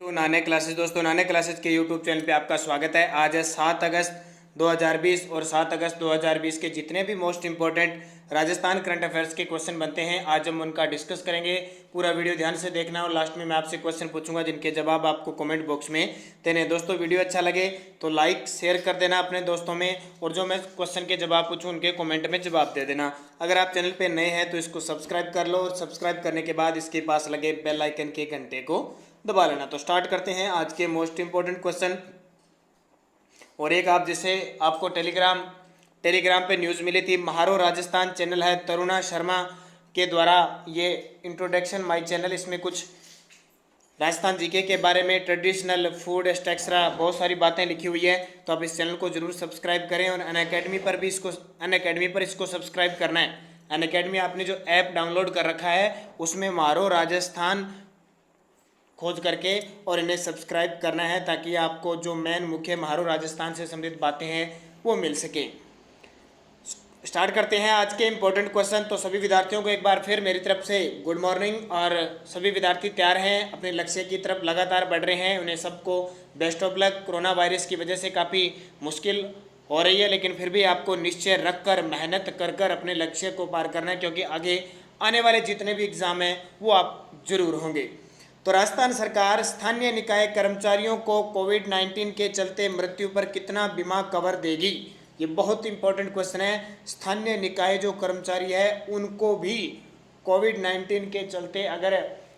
तो नाने क्लासेस दोस्तों, नाने क्लासेस के यूट्यूब चैनल पे आपका स्वागत है। आज है 7 अगस्त 2020 और 7 अगस्त 2020 के जितने भी most important Rajasthan current affairs के क्वेश्चन बनते हैं आज हम उनका डिस्कस करेंगे। पूरा वीडियो ध्यान से देखना और लास्ट में मैं आपसे क्वेश्चन पूछूंगा जिनके जवाब आपको कमेंट बॉक्स में देने। दोस्तों वीडियो अच्छा लगे तो लाइक शेयर कर देना अपने दोस्तों में, और जो मैं क्वेश्चन के जवाब पूछूं उनके कमेंट में जवाब दे देना। अगर आप चैनल पर नए हैं तो इसको सब्सक्राइब कर लो और सब्सक्राइब करने के बाद इसके पास लगे बेल आइकन के घंटे को दबा लेना। तो स्टार्ट करते हैं आज के मोस्ट इंपॉर्टेंट क्वेश्चन। और एक आप जैसे आपको टेलीग्राम पे न्यूज़ मिली थी, महारो राजस्थान चैनल है तरुणा शर्मा के द्वारा ये इंट्रोडक्शन माय चैनल, इसमें कुछ राजस्थान जीके के बारे में, ट्रेडिशनल फूड एक्सेट्रा बहुत सारी बातें लिखी हुई है। तो आप इस चैनल को जरूर सब्सक्राइब करें और अनअकैडमी पर इसको सब्सक्राइब करना है। अनअकैडमी आपने जो ऐप डाउनलोड कर रखा है उसमें महारो राजस्थान खोज करके और इन्हें सब्सक्राइब करना है ताकि आपको जो मेन मुख्य महारो राजस्थान से संबंधित बातें हैं वो मिल सके। स्टार्ट करते हैं आज के इम्पोर्टेंट क्वेश्चन। तो सभी विद्यार्थियों को एक बार फिर मेरी तरफ से गुड मॉर्निंग, और सभी विद्यार्थी तैयार हैं, अपने लक्ष्य की तरफ लगातार बढ़ रहे हैं। उन्हें सबको best of luck. Corona virus की वजह से काफ़ी मुश्किल हो रही है, लेकिन फिर भी आपको निश्चय रख कर मेहनत कर कर अपने लक्ष्य को पार करना है, क्योंकि आगे आने वाले जितने भी एग्ज़ाम हैं वो आप जरूर होंगे। तो राजस्थान सरकार स्थानीय निकाय कर्मचारियों को कोविड-19 के चलते मृत्यु पर कितना बीमा कवर देगी? ये बहुत इंपॉर्टेंट क्वेश्चन है। स्थानीय निकाय जो कर्मचारी है उनको भी कोविड-19 के चलते अगर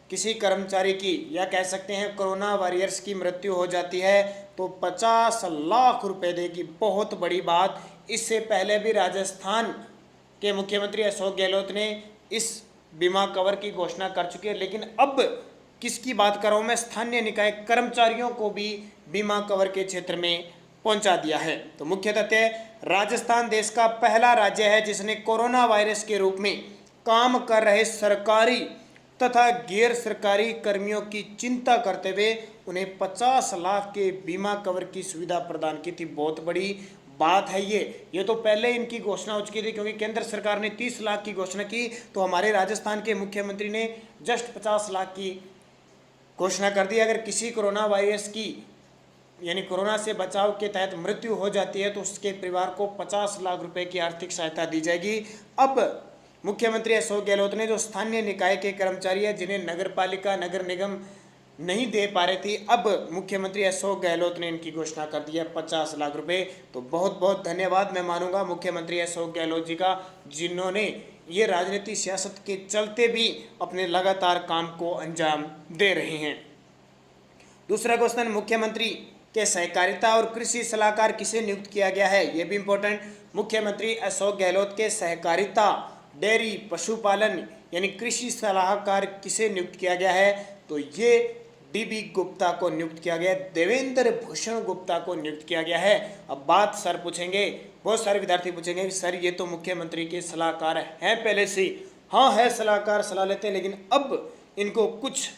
किसी कर्मचारी की या कह सकते हैं कोरोना वॉरियर्स की मृत्यु हो जाती है तो 50 लाख रुपए देगी। बहुत बड़ी बात। इससे पहले भी राजस्थान के मुख्यमंत्री अशोक गहलोत ने इस बीमा कवर की घोषणा कर चुके हैं, लेकिन अब किसकी बात कर रहा हूं मैं? स्थानीय निकाय कर्मचारियों को भी बीमा कवर के क्षेत्र में पहुंचा दिया है। तो मुख्य तथ्य, राजस्थान देश का पहला राज्य है जिसने कोरोना वायरस के रूप में काम कर रहे सरकारी तथा गैर सरकारी कर्मियों की चिंता करते हुए उन्हें 50 लाख के बीमा कवर की सुविधा प्रदान की थी। बहुत बड़ी बात है ये तो पहले इनकी घोषणा हो चुकी थी, क्योंकि केंद्र सरकार ने 30 लाख की घोषणा की, तो हमारे राजस्थान के मुख्यमंत्री ने जस्ट 50 लाख की घोषणा कर दी। अगर किसी कोरोना वायरस की यानी कोरोना से बचाव के तहत मृत्यु हो जाती है तो उसके परिवार को 50 लाख रुपए की आर्थिक सहायता दी जाएगी। अब मुख्यमंत्री अशोक गहलोत ने जो स्थानीय निकाय के कर्मचारी है जिन्हें नगर पालिका नगर निगम नहीं दे पा रहे थे, अब मुख्यमंत्री अशोक गहलोत ने इनकी घोषणा कर दी है 50 लाख रुपए। तो बहुत बहुत धन्यवाद मैं मानूंगा मुख्यमंत्री अशोक गहलोत जी का, जिन्होंने ये राजनीति सियासत के चलते भी अपने लगातार काम को अंजाम दे रहे हैं। दूसरा क्वेश्चन, मुख्यमंत्री के सहकारिता और कृषि सलाहकार किसे नियुक्त किया गया है? ये भी इंपॉर्टेंट। मुख्यमंत्री अशोक गहलोत के सहकारिता, डेयरी, पशुपालन यानी कृषि सलाहकार किसे नियुक्त किया गया है? तो ये डीबी गुप्ता को नियुक्त किया गया, देवेंद्र भूषण गुप्ता को नियुक्त किया गया है। अब बात सर पूछेंगे, बहुत सारे विद्यार्थी पूछेंगे सर ये तो मुख्यमंत्री के सलाहकार हैं पहले से। हाँ है सलाहकार, सलाह लेते हैं, लेकिन अब इनको कुछ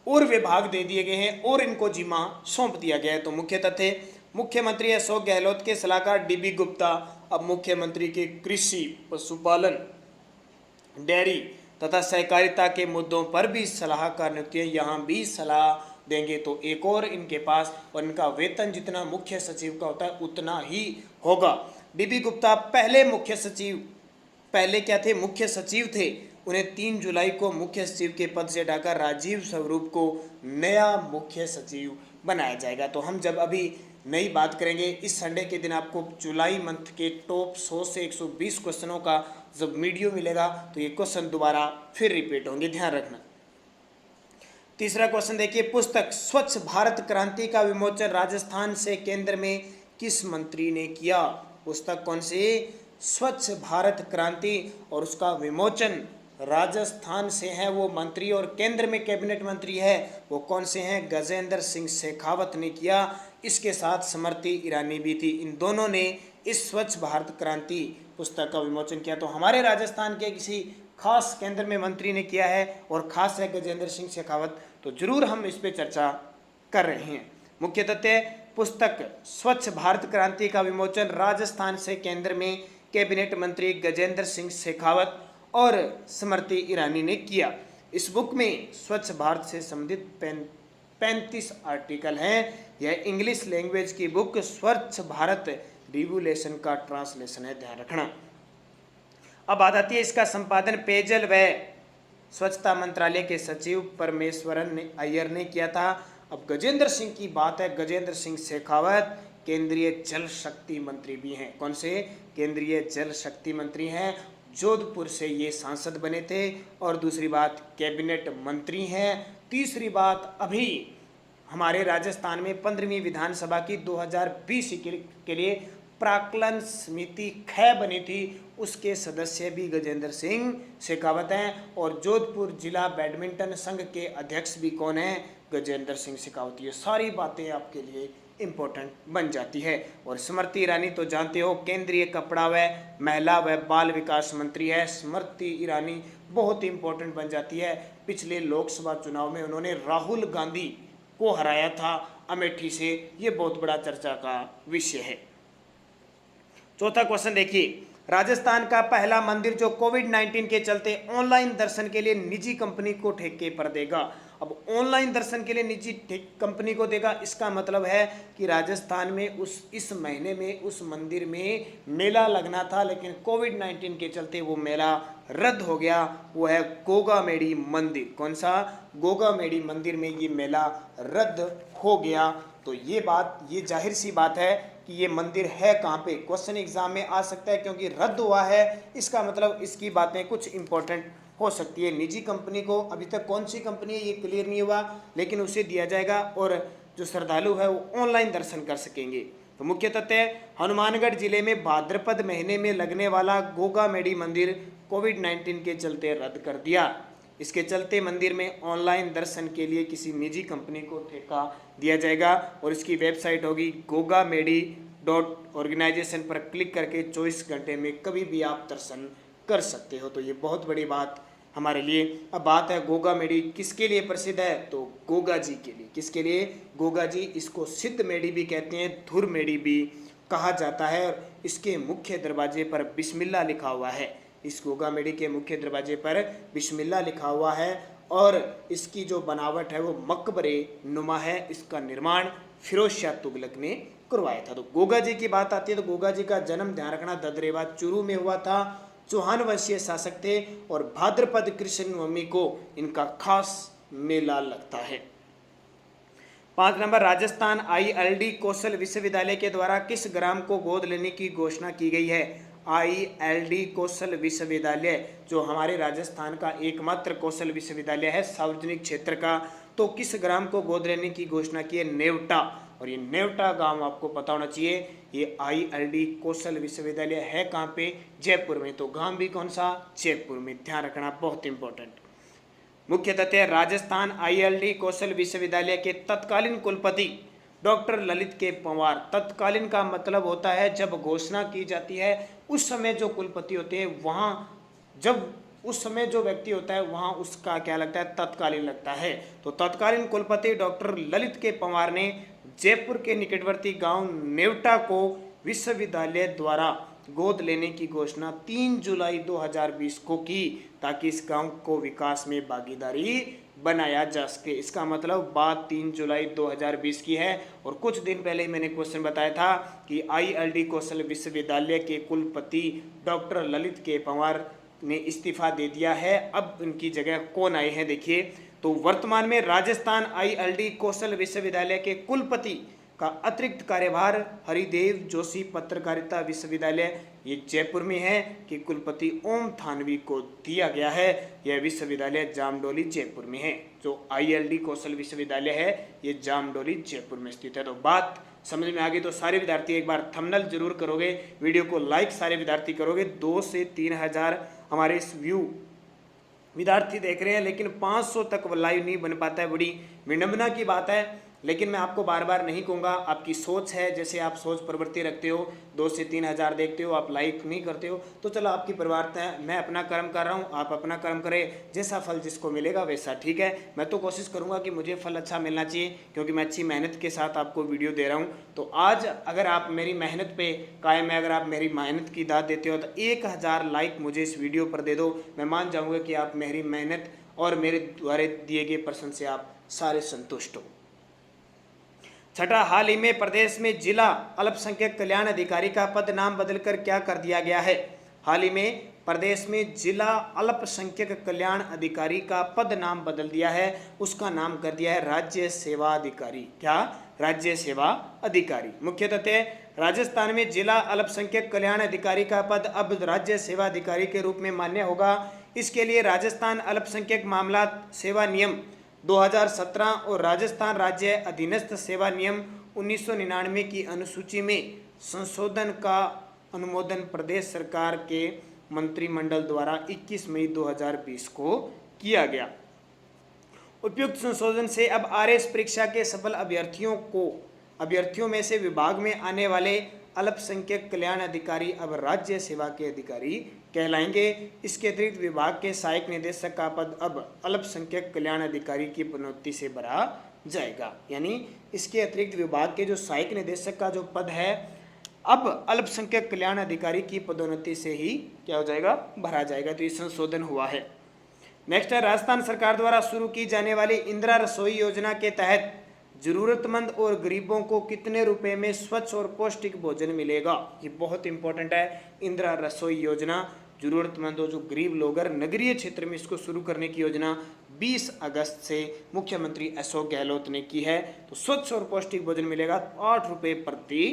और विभाग दे दिए गए हैं और इनको जिम्मा सौंप दिया गया है। तो मुख्य तथ्य, मुख्यमंत्री अशोक गहलोत के सलाहकार डीबी गुप्ता अब मुख्यमंत्री के कृषि, पशुपालन, डेयरी तथा सहकारिता के मुद्दों पर भी सलाहकार नियुक्ति है, यहाँ भी सलाह देंगे। तो एक और इनके पास, और इनका वेतन जितना मुख्य सचिव का होता है उतना ही होगा। डीबी गुप्ता पहले क्या थे? मुख्य सचिव थे। उन्हें 3 जुलाई को मुख्य सचिव के पद से हटाकर राजीव स्वरूप को नया मुख्य सचिव बनाया जाएगा। तो हम जब अभी नई बात करेंगे इस संडे के दिन आपको जुलाई मंथ के टॉप 100 से 120 क्वेश्चनों का जब वीडियो मिलेगा तो ये क्वेश्चन दोबारा फिर रिपीट होंगे, ध्यान रखना। तीसरा क्वेश्चन देखिए, पुस्तक स्वच्छ भारत क्रांति का विमोचन राजस्थान से केंद्र में किस मंत्री ने किया? पुस्तक कौन सी? स्वच्छ भारत क्रांति, और उसका विमोचन राजस्थान से है वो मंत्री, और केंद्र में कैबिनेट मंत्री है वो कौन से हैं? गजेंद्र सिंह शेखावत ने किया। इसके साथ स्मृति ईरानी भी थी। इन दोनों ने इस स्वच्छ भारत क्रांति पुस्तक का विमोचन किया। तो हमारे राजस्थान के किसी खास केंद्र में मंत्री ने किया है और खास है गजेंद्र सिंह शेखावत, तो जरूर हम इस पे चर्चा कर रहे हैं। मुख्य तथ्य, पुस्तक स्वच्छ भारत क्रांति का विमोचन राजस्थान से केंद्र में कैबिनेट मंत्री गजेंद्र सिंह शेखावत और स्मृति ईरानी ने किया। इस बुक में स्वच्छ भारत से संबंधित 35 आर्टिकल हैं। यह इंग्लिश लैंग्वेज की बुक स्वच्छ भारत रिवोल्यूशन का ट्रांसलेशन है, ध्यान रखना। अब बात आती है इसका संपादन पेयजल व स्वच्छता मंत्रालय के सचिव परमेश्वरन अय्यर ने किया था। अब गजेंद्र सिंह की बात है, गजेंद्र सिंह शेखावत केंद्रीय जल शक्ति मंत्री भी हैं। कौन से? केंद्रीय जल शक्ति मंत्री हैं। जोधपुर से ये सांसद बने थे। और दूसरी बात, कैबिनेट मंत्री हैं। तीसरी बात, अभी हमारे राजस्थान में 15वीं विधानसभा की 2020 के लिए प्राक्कलन समिति ख बनी थी, उसके सदस्य भी गजेंद्र सिंह शेखावत हैं। और जोधपुर जिला बैडमिंटन संघ के अध्यक्ष भी कौन हैं? गजेंद्र सिंह शेखावत। ये सारी बातें आपके लिए इम्पोर्टेंट बन जाती है। और स्मृति ईरानी तो जानते हो, केंद्रीय कपड़ा व महिला व बाल विकास मंत्री है। स्मृति ईरानी बहुत इंपॉर्टेंट बन जाती है। पिछले लोकसभा चुनाव में उन्होंने राहुल गांधी को हराया था अमेठी से, ये बहुत बड़ा चर्चा का विषय है। चौथा क्वेश्चन देखिए, राजस्थान का पहला मंदिर जो कोविड-19 के चलते ऑनलाइन दर्शन के लिए निजी कंपनी को ठेके पर देगा। अब ऑनलाइन दर्शन के लिए निजी कंपनी को देगा, इसका मतलब है कि राजस्थान में इस महीने में उस मंदिर में मेला लगना था, लेकिन कोविड-19 के चलते वो मेला रद्द हो गया। वो है गोगामेडी मंदिर। कौन सा? गोगामेडी मंदिर में ये मेला रद्द हो गया। तो ये जाहिर सी बात है कि ये मंदिर है कहाँ पे। क्वेश्चन एग्जाम में आ सकता है, क्योंकि रद्द हुआ है, इसका मतलब इसकी बातें कुछ इंपॉर्टेंट हो सकती है। निजी कंपनी को, अभी तक कौन सी कंपनी है ये क्लियर नहीं हुआ, लेकिन उसे दिया जाएगा और जो श्रद्धालु है वो ऑनलाइन दर्शन कर सकेंगे। तो मुख्य तथ्य है, हनुमानगढ़ जिले में भाद्रपद महीने में लगने वाला गोगामेडी मंदिर कोविड-19 के चलते रद्द कर दिया। इसके चलते मंदिर में ऑनलाइन दर्शन के लिए किसी निजी कंपनी को ठेका दिया जाएगा और इसकी वेबसाइट होगी gogamedi.organization पर क्लिक करके 24 घंटे में कभी भी आप दर्शन कर सकते हो। तो ये बहुत बड़ी बात हमारे लिए। अब बात है गोगामेडी किसके लिए प्रसिद्ध है? तो गोगा जी के लिए। किसके लिए? गोगा जी। इसको सिद्ध मेडी भी कहते हैं, धुर मेडी भी कहा जाता है। और इसके मुख्य दरवाजे पर बिस्मिल्लाह लिखा हुआ है। इस गोगामेडी के मुख्य दरवाजे पर बिस्मिल्लाह लिखा हुआ है और इसकी जो बनावट है वो मकबरे नुमा है। इसका निर्माण फिरोज शाह तुगलक ने करवाया था। तो गोगा जी की बात आती है तो गोगा जी का जन्म, ध्यान रखना, ददरेवा चूरू में हुआ था। चौहान वंशीय शासक थे और भाद्रपद कृष्ण नवमी को इनका खास मेला लगता है। 5 नंबर, राजस्थान ILD कौशल विश्वविद्यालय के द्वारा किस ग्राम को गोद लेने की घोषणा की गई है? ILD कौशल विश्वविद्यालय जो हमारे राजस्थान का एकमात्र कौशल विश्वविद्यालय है सार्वजनिक क्षेत्र का, तो किस ग्राम को गोद लेने की घोषणा की है? नेवटा। और ये नेवटा गांव आपको पता होना चाहिए। ये ILD कौशल विश्वविद्यालय है कहाँ पे? जयपुर में। तो गांव भी कौन सा? जयपुर में। ध्यान रखना, बहुत इंपॉर्टेंट। मुख्य तथ्य, राजस्थान ILD कौशल विश्वविद्यालय के तत्कालीन कुलपति डॉक्टर ललित के पंवार। तत्कालीन का मतलब होता है जब घोषणा की जाती है उस समय जो कुलपति होते हैं वहाँ, जब उस समय जो व्यक्ति होता है वहाँ उसका क्या लगता है? तत्कालीन लगता है। तो तत्कालीन कुलपति डॉक्टर ललित के पंवार ने जयपुर के निकटवर्ती गांव नेवटा को विश्वविद्यालय द्वारा गोद लेने की घोषणा 3 जुलाई 2020 को की, ताकि इस गांव को विकास में भागीदारी बनाया जा सके। इसका मतलब बात 3 जुलाई 2020 की है। और कुछ दिन पहले मैंने क्वेश्चन बताया था कि ILD कौशल विश्वविद्यालय के कुलपति डॉक्टर ललित के पंवार ने इस्तीफा दे दिया है। अब उनकी जगह कौन आए हैं देखिए। तो वर्तमान में राजस्थान ILD कौशल विश्वविद्यालय के कुलपति का अतिरिक्त कार्यभार हरिदेव जोशी पत्रकारिता विश्वविद्यालय, ये जयपुर में है, कि कुलपति ओम थानवी को दिया गया है। यह विश्वविद्यालय जामडोली जयपुर में है। जो ILD कौशल विश्वविद्यालय है ये जामडोली जयपुर में स्थित है। तो बात समझ में आ गई। तो सारे विद्यार्थी एक बार थंबनेल जरूर करोगे, वीडियो को लाइक सारे विद्यार्थी करोगे। 2 से 3 हज़ार हमारे इस विद्यार्थी देख रहे हैं, लेकिन 500 तक लाइव नहीं बन पाता है। बड़ी विडंबना की बात है, लेकिन मैं आपको बार बार नहीं कहूँगा। आपकी सोच है, जैसे आप सोच प्रवृत्ति रखते हो, 2 से 3 हज़ार देखते हो, आप लाइक नहीं करते हो, तो चलो आपकी परिवारता है। मैं अपना कर्म कर रहा हूँ, आप अपना कर्म करें, जैसा फल जिसको मिलेगा वैसा ठीक है। मैं तो कोशिश करूँगा कि मुझे फल अच्छा मिलना चाहिए, क्योंकि मैं अच्छी मेहनत के साथ आपको वीडियो दे रहा हूँ। तो आज अगर आप मेरी मेहनत पे कायम है, अगर आप मेरी मेहनत की दाद देते हो, तो 1000 लाइक मुझे इस वीडियो पर दे दो। मैं मान जाऊँगा कि आप मेरी मेहनत और मेरे द्वारा दिए गए प्रश्न से आप सारे संतुष्ट हो। छठा, हाल ही में प्रदेश में जिला अल्पसंख्यक कल्याण अधिकारी का पद नाम बदलकर क्या कर दिया गया है? हाल ही में प्रदेश में जिला अल्पसंख्यक कल्याण अधिकारी का पद नाम बदल दिया है, उसका नाम कर दिया है राज्य सेवा अधिकारी। क्या? राज्य सेवा अधिकारी। मुख्य तथ्य, राजस्थान में जिला अल्पसंख्यक कल्याण अधिकारी का पद अब राज्य सेवा अधिकारी के रूप में मान्य होगा। इसके लिए राजस्थान अल्पसंख्यक मामला सेवा नियम 2017 और राजस्थान राज्य अधीनस्थ सेवा नियम 1999 की अनुसूची में संशोधन का अनुमोदन प्रदेश सरकार के मंत्रिमंडल द्वारा 21 मई 2020 को किया गया। उपयुक्त संशोधन से अब आरएस परीक्षा के सफल अभ्यर्थियों में से विभाग में आने वाले अल्पसंख्यक कल्याण अधिकारी अब राज्य सेवा के अधिकारी कहलाएंगे। इसके अतिरिक्त विभाग के सहायक निदेशक का पद अब अल्पसंख्यक कल्याण अधिकारी की पदोन्नति से भरा जाएगा। यानी इसके अतिरिक्त विभाग के जो सहायक निदेशक का जो पद है अब अल्पसंख्यक कल्याण अधिकारी की पदोन्नति से ही क्या हो जाएगा? भरा जाएगा। तो ये संशोधन हुआ है। नेक्स्ट है, राजस्थान सरकार द्वारा शुरू की जाने वाली इंदिरा रसोई योजना के तहत जरूरतमंद और गरीबों को कितने रुपए में स्वच्छ और पौष्टिक भोजन मिलेगा? ये बहुत इंपॉर्टेंट है। इंदिरा रसोई योजना जरूरतमंदों जो गरीब लोग हैं नगरीय क्षेत्र में इसको शुरू करने की योजना 20 अगस्त से मुख्यमंत्री अशोक गहलोत ने की है। तो स्वच्छ और पौष्टिक भोजन मिलेगा 8 रुपये प्रति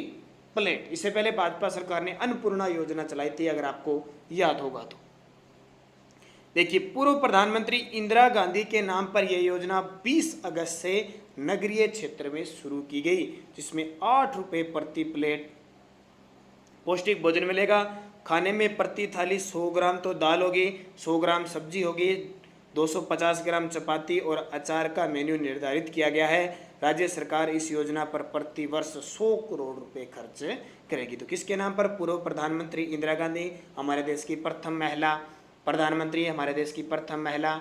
प्लेट। इससे पहले भाजपा सरकार ने अन्नपूर्णा योजना चलाई थी, अगर आपको याद होगा तो। देखिए, पूर्व प्रधानमंत्री इंदिरा गांधी के नाम पर यह योजना 20 अगस्त से नगरीय क्षेत्र में शुरू की गई, जिसमें 8 रुपये प्रति प्लेट पौष्टिक भोजन मिलेगा। खाने में प्रति थाली 100 ग्राम तो दाल होगी, 100 ग्राम सब्जी होगी, 250 ग्राम चपाती और अचार का मेन्यू निर्धारित किया गया है। राज्य सरकार इस योजना पर प्रति वर्ष 100 करोड़ रुपए खर्च करेगी। तो किसके नाम पर? पूर्व प्रधानमंत्री इंदिरा गांधी, हमारे देश की प्रथम महिला प्रधानमंत्री, हमारे देश की प्रथम महिला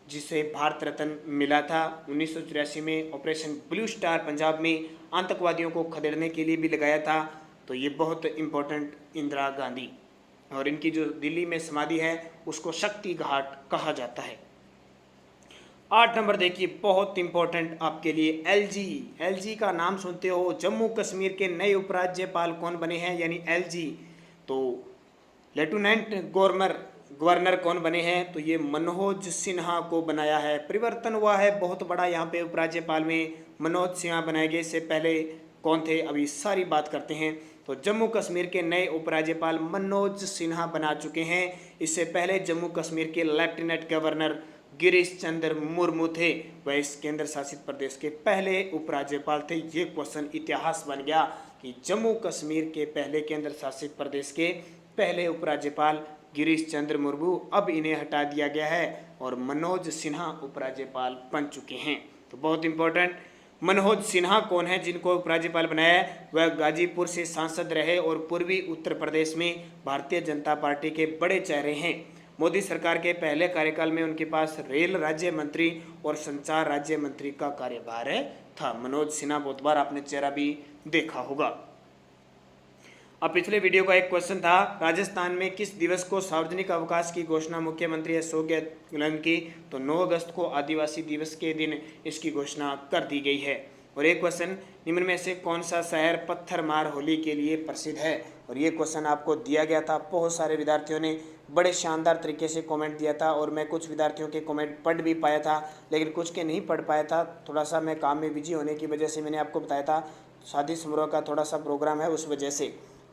जिसे भारत रत्न मिला था 1984 में। ऑपरेशन ब्लू स्टार पंजाब में आतंकवादियों को खदेड़ने के लिए भी लगाया था। तो ये बहुत इंपॉर्टेंट इंदिरा गांधी, और इनकी जो दिल्ली में समाधि है उसको शक्ति घाट कहा जाता है। 8 नंबर देखिए, बहुत इंपॉर्टेंट आपके लिए, एलजी का नाम सुनते हो। जम्मू कश्मीर के नए उपराज्यपाल कौन बने हैं? यानी एलजी। तो लेफ्टिनेंट गवर्नर कौन बने हैं? तो ये मनोज सिन्हा को बनाया है। परिवर्तन हुआ है बहुत बड़ा यहाँ पे उपराज्यपाल में, मनोज सिन्हा बनाए गए। इससे पहले कौन थे? अभी सारी बात करते हैं। तो जम्मू कश्मीर के नए उपराज्यपाल मनोज सिन्हा बना चुके हैं। इससे पहले जम्मू कश्मीर के लेफ्टिनेंट गवर्नर गिरीश चंद्र मुर्मू थे, वह इस केंद्र शासित प्रदेश के पहले उपराज्यपाल थे। ये क्वेश्चन इतिहास बन गया कि जम्मू कश्मीर के पहले केंद्र शासित प्रदेश के पहले उपराज्यपाल गिरीश चंद्र मुर्मू, अब इन्हें हटा दिया गया है और मनोज सिन्हा उपराज्यपाल बन चुके हैं। तो बहुत इंपॉर्टेंट, मनोज सिन्हा कौन है जिनको उपराज्यपाल बनाया है? वह गाजीपुर से सांसद रहे और पूर्वी उत्तर प्रदेश में भारतीय जनता पार्टी के बड़े चेहरे हैं। मोदी सरकार के पहले कार्यकाल में उनके पास रेल राज्य मंत्री और संचार राज्य मंत्री का कार्यभार था। मनोज सिन्हा बहुत बार आपने चेहरा भी देखा होगा। अब पिछले वीडियो का एक क्वेश्चन था, राजस्थान में किस दिवस को सार्वजनिक अवकाश की घोषणा मुख्यमंत्री अशोक गहलोत की? तो 9 अगस्त को आदिवासी दिवस के दिन इसकी घोषणा कर दी गई है। और एक क्वेश्चन, निम्न में से कौन सा शहर पत्थरमार होली के लिए प्रसिद्ध है? और ये क्वेश्चन आपको दिया गया था। बहुत सारे विद्यार्थियों ने बड़े शानदार तरीके से कमेंट दिया था और मैं कुछ विद्यार्थियों के कमेंट पढ़ भी पाया था, लेकिन कुछ के नहीं पढ़ पाया था। थोड़ा सा मैं काम में बिजी होने की वजह से, मैंने आपको बताया था शादी समारोह का थोड़ा सा प्रोग्राम है उस वजह से।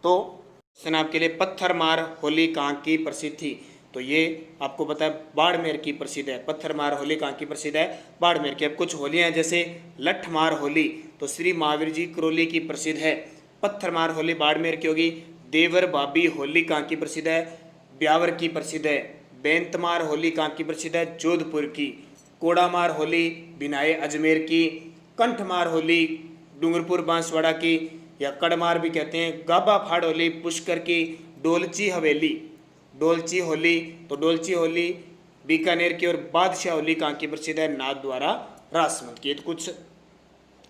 तो क्वेश्चन आपके लिए, पत्थरमार होली कहाँ की प्रसिद्ध थी? तो ये आपको पता है बाड़मेर की प्रसिद्ध है। पत्थरमार होली कहाँ की प्रसिद्ध है? बाड़मेर की। अब कुछ होलियाँ हैं जैसे लठमार होली, तो श्री महावीर जी करौली की प्रसिद्ध है। पत्थरमार होली बाड़मेर की होगी। देवर भाभी होली कहाँ की प्रसिद्ध है? ब्यावर की प्रसिद्ध है। बेंतमार होली कहाँ की प्रसिद्ध है? जोधपुर की। कोड़ामार होली बिनाए अजमेर की। कंठमार होली डूंगरपुर बांसवाड़ा की, या कड़मार भी कहते हैं। गाबा फाड़ होली पुष्कर की। डोलची होली, तो डोलची होली बीकानेर की। और बादशाह होली कहाँ की प्रसिद्ध है? नाथद्वारा राजसमंद की। तो कुछ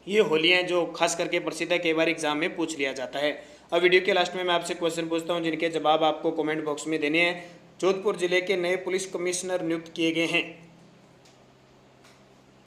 ये होलियाँ जो खास करके प्रसिद्ध है, कई बार एग्जाम में पूछ लिया जाता है। अब वीडियो के लास्ट में मैं आपसे क्वेश्चन पूछता हूँ जिनके जवाब आपको कमेंट बॉक्स में देने हैं। जोधपुर जिले के नए पुलिस कमिश्नर नियुक्त किए गए हैं।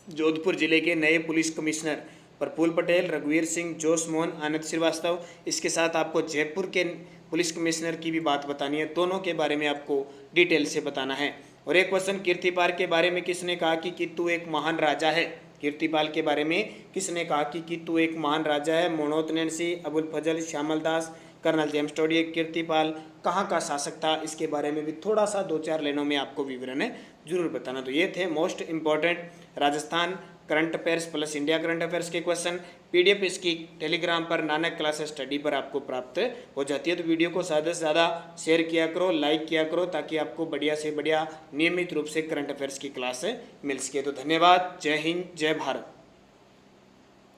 जोधपुर जिले के नए पुलिस कमिश्नर प्रफुल्ल पटेल, रघुवीर सिंह, जोश मोहन, आनंद श्रीवास्तव। इसके साथ आपको जयपुर के पुलिस कमिश्नर की भी बात बतानी है, दोनों के बारे में आपको डिटेल से बताना है। और एक क्वेश्चन, कीर्तिपाल के बारे में किसने कहा कि कित्तू एक महान राजा है? कीर्तिपाल के बारे में किसने कहा कि कित्तू एक महान राजा है? मोहम्मद नैन्सी, अबुल फजल, श्यामल दास, कर्नल जेम्स टोडी। कीर्तिपाल कहाँ का शासक था, इसके बारे में भी थोड़ा सा 2-4 लाइनों में आपको विवरण है जरूर बताना। तो ये थे most important Rajasthan current affairs plus India current affairs के क्वेश्चन। पीडीएफ इसकी टेलीग्राम पर नानक क्लासेस स्टडी पर आपको प्राप्त हो जाती है। तो वीडियो को ज़्यादा से ज़्यादा शेयर किया करो, लाइक किया करो, ताकि आपको बढ़िया से बढ़िया नियमित रूप से करंट अफेयर्स की क्लास मिल सके। तो धन्यवाद। जय हिंद, जय भारत।